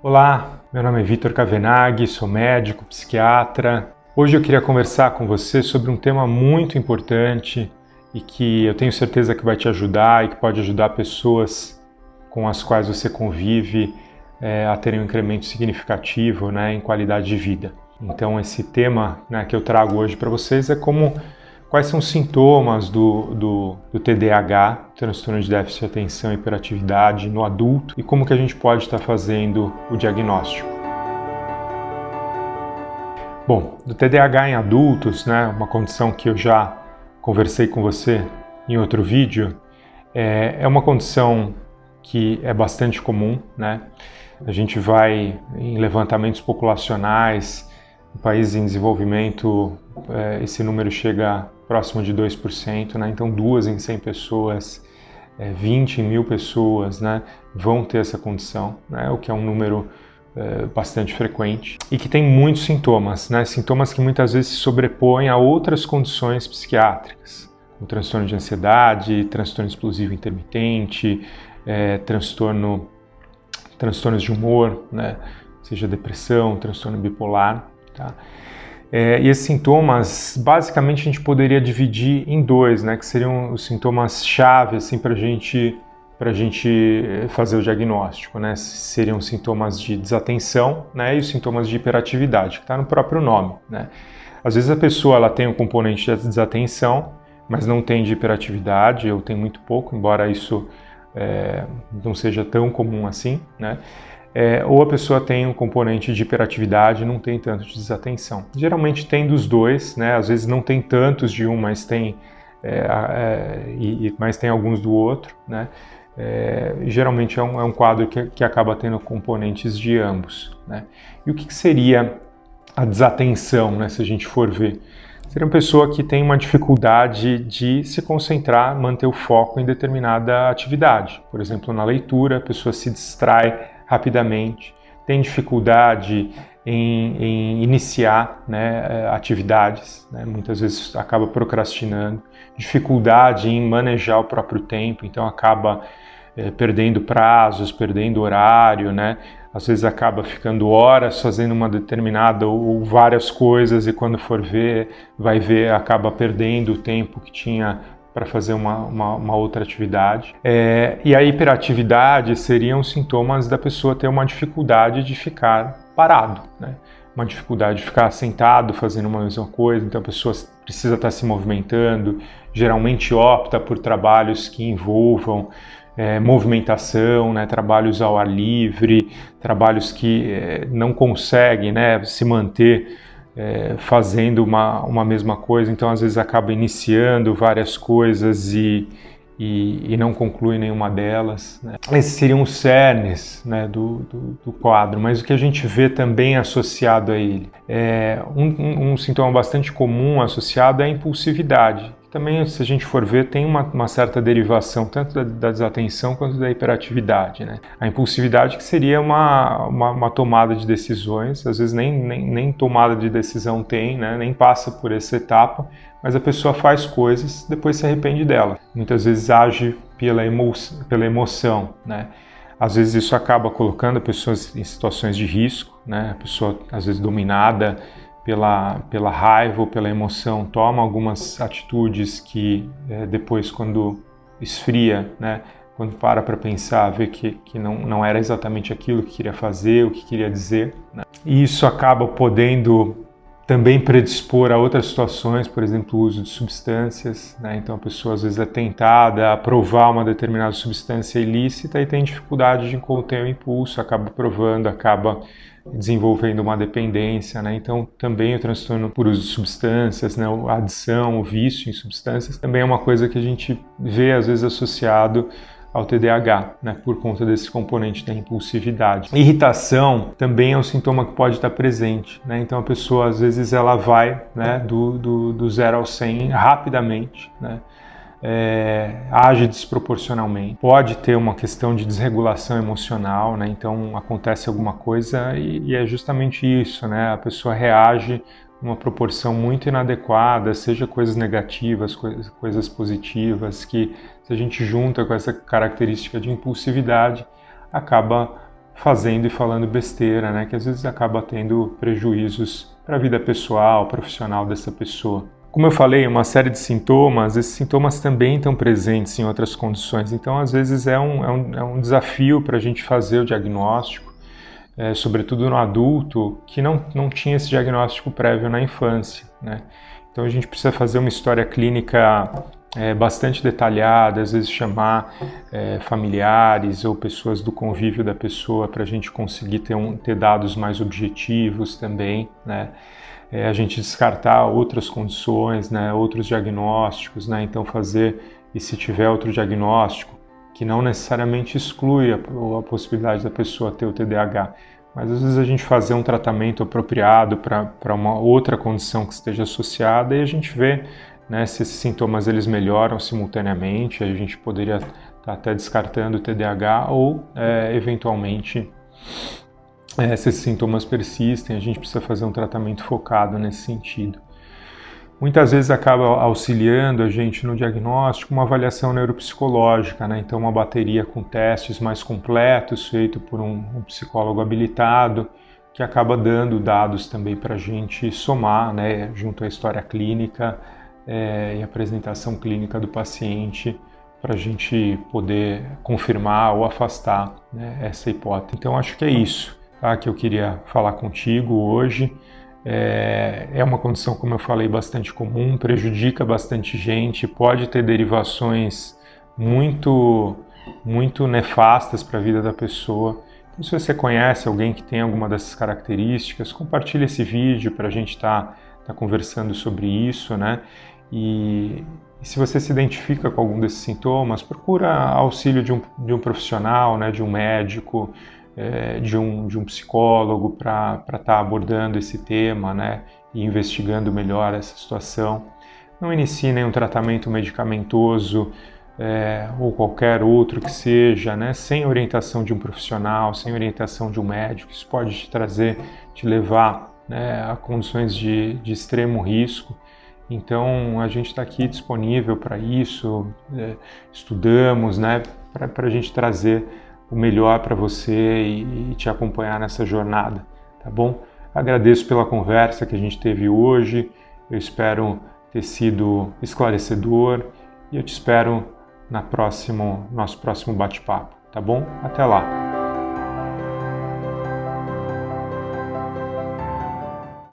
Olá, meu nome é Vitor Cavenaghi, sou médico, psiquiatra. Hoje eu queria conversar com você sobre um tema muito importante e que eu tenho certeza que vai te ajudar e que pode ajudar pessoas com as quais você convive a terem um incremento significativo em qualidade de vida. Então esse tema que eu trago hoje para vocês é quais são os sintomas do TDAH, transtorno de déficit de atenção e hiperatividade no adulto, e como que a gente pode estar fazendo o diagnóstico. Bom, do TDAH em adultos, uma condição que eu já conversei com você em outro vídeo, é uma condição que é bastante comum, A gente vai em levantamentos populacionais, em países em desenvolvimento, esse número chega próximo de 2%, Então 2 em 100 pessoas, 20 em 1000 pessoas vão ter essa condição, o que é um número bastante frequente e que tem muitos sintomas, Sintomas que muitas vezes se sobrepõem a outras condições psiquiátricas, como transtorno de ansiedade, transtorno explosivo intermitente, transtornos de humor, seja depressão, transtorno bipolar, E esses sintomas, basicamente, a gente poderia dividir em dois, que seriam os sintomas-chave assim, para a gente fazer o diagnóstico, Seriam sintomas de desatenção, e os sintomas de hiperatividade, que está no próprio nome, Às vezes a pessoa ela tem um componente de desatenção, mas não tem de hiperatividade, ou tem muito pouco, embora isso não seja tão comum assim, ou a pessoa tem um componente de hiperatividade e não tem tanto de desatenção. Geralmente tem dos dois, Às vezes não tem tantos de um, mas tem alguns do outro, Geralmente é um quadro que acaba tendo componentes de ambos, E o que seria a desatenção, se a gente for ver? Seria uma pessoa que tem uma dificuldade de se concentrar, manter o foco em determinada atividade. Por exemplo, na leitura, a pessoa se distrai rapidamente, tem dificuldade em iniciar atividades, Muitas vezes acaba procrastinando, dificuldade em manejar o próprio tempo, então acaba perdendo prazos, perdendo horário, Às vezes acaba ficando horas fazendo uma determinada ou várias coisas e quando for ver, acaba perdendo o tempo que tinha para fazer uma outra atividade. E a hiperatividade seriam sintomas da pessoa ter uma dificuldade de ficar parado, Uma dificuldade de ficar sentado fazendo uma mesma coisa, então a pessoa precisa estar se movimentando, geralmente opta por trabalhos que envolvam movimentação, trabalhos ao ar livre, trabalhos que não conseguem se manter fazendo uma mesma coisa, então às vezes acaba iniciando várias coisas e não conclui nenhuma delas. Esses seriam os cernes do quadro, mas o que a gente vê também associado a ele um sintoma bastante comum associado é a impulsividade. Também, se a gente for ver, tem uma certa derivação tanto da desatenção quanto da hiperatividade. A impulsividade que seria uma tomada de decisões, às vezes nem tomada de decisão tem, nem passa por essa etapa, mas a pessoa faz coisas, depois se arrepende dela. Muitas vezes age pela emoção, Às vezes isso acaba colocando a pessoa em situações de risco, A pessoa, às vezes, dominada pela raiva ou pela emoção, toma algumas atitudes que depois, quando esfria, quando para pensar, vê que não era exatamente aquilo que queria fazer, o que queria dizer. E isso acaba podendo também predispor a outras situações, por exemplo, o uso de substâncias, Então a pessoa às vezes é tentada a provar uma determinada substância ilícita e tem dificuldade de conter o impulso, acaba provando, acaba desenvolvendo uma dependência, Então também o transtorno por uso de substâncias, a adição, o vício em substâncias, também é uma coisa que a gente vê às vezes associado ao TDAH, por conta desse componente da impulsividade. Irritação também é um sintoma que pode estar presente, Então a pessoa às vezes ela vai do 0 ao 100 rapidamente, age desproporcionalmente, pode ter uma questão de desregulação emocional, Então acontece alguma coisa e é justamente isso, A pessoa reage numa proporção muito inadequada, seja coisas negativas, coisas positivas, que se a gente junta com essa característica de impulsividade, acaba fazendo e falando besteira, né, que às vezes acaba tendo prejuízos para a vida pessoal, profissional dessa pessoa. Como eu falei, uma série de sintomas, esses sintomas também estão presentes em outras condições, então às vezes é um desafio para a gente fazer o diagnóstico, sobretudo no adulto que não tinha esse diagnóstico prévio na infância, né? Então a gente precisa fazer uma história clínica bastante detalhada, às vezes chamar familiares ou pessoas do convívio da pessoa para a gente conseguir ter dados mais objetivos também, né? A gente descartar outras condições, né, outros diagnósticos, né? Então fazer, e se tiver outro diagnóstico, que não necessariamente exclui a possibilidade da pessoa ter o TDAH, mas às vezes a gente fazer um tratamento apropriado para uma outra condição que esteja associada e a gente vê, né, se esses sintomas eles melhoram simultaneamente, a gente poderia estar até descartando o TDAH ou eventualmente se esses sintomas persistem, a gente precisa fazer um tratamento focado nesse sentido. Muitas vezes acaba auxiliando a gente no diagnóstico uma avaliação neuropsicológica, né? Então uma bateria com testes mais completos, feito por um psicólogo habilitado, que acaba dando dados também para a gente somar, né, junto à história clínica e apresentação clínica do paciente, para a gente poder confirmar ou afastar, né, essa hipótese. Então acho que é isso, tá, que eu queria falar contigo hoje. É uma condição, como eu falei, bastante comum, prejudica bastante gente, pode ter derivações muito nefastas para a vida da pessoa. Então, se você conhece alguém que tem alguma dessas características, compartilhe esse vídeo para a gente estar conversando sobre isso, né? E se você se identifica com algum desses sintomas, procura auxílio de um profissional, né, de um médico, de um psicólogo para estar abordando esse tema, né, e investigando melhor essa situação. Não inicie nenhum tratamento medicamentoso ou qualquer outro que seja, né, sem orientação de um profissional, sem orientação de um médico. Isso pode te levar, né, a condições de extremo risco. Então a gente está aqui disponível para isso, estudamos, né, para a gente trazer o melhor para você e te acompanhar nessa jornada, tá bom? Agradeço pela conversa que a gente teve hoje, eu espero ter sido esclarecedor e eu te espero no nosso próximo bate-papo, tá bom? Até lá!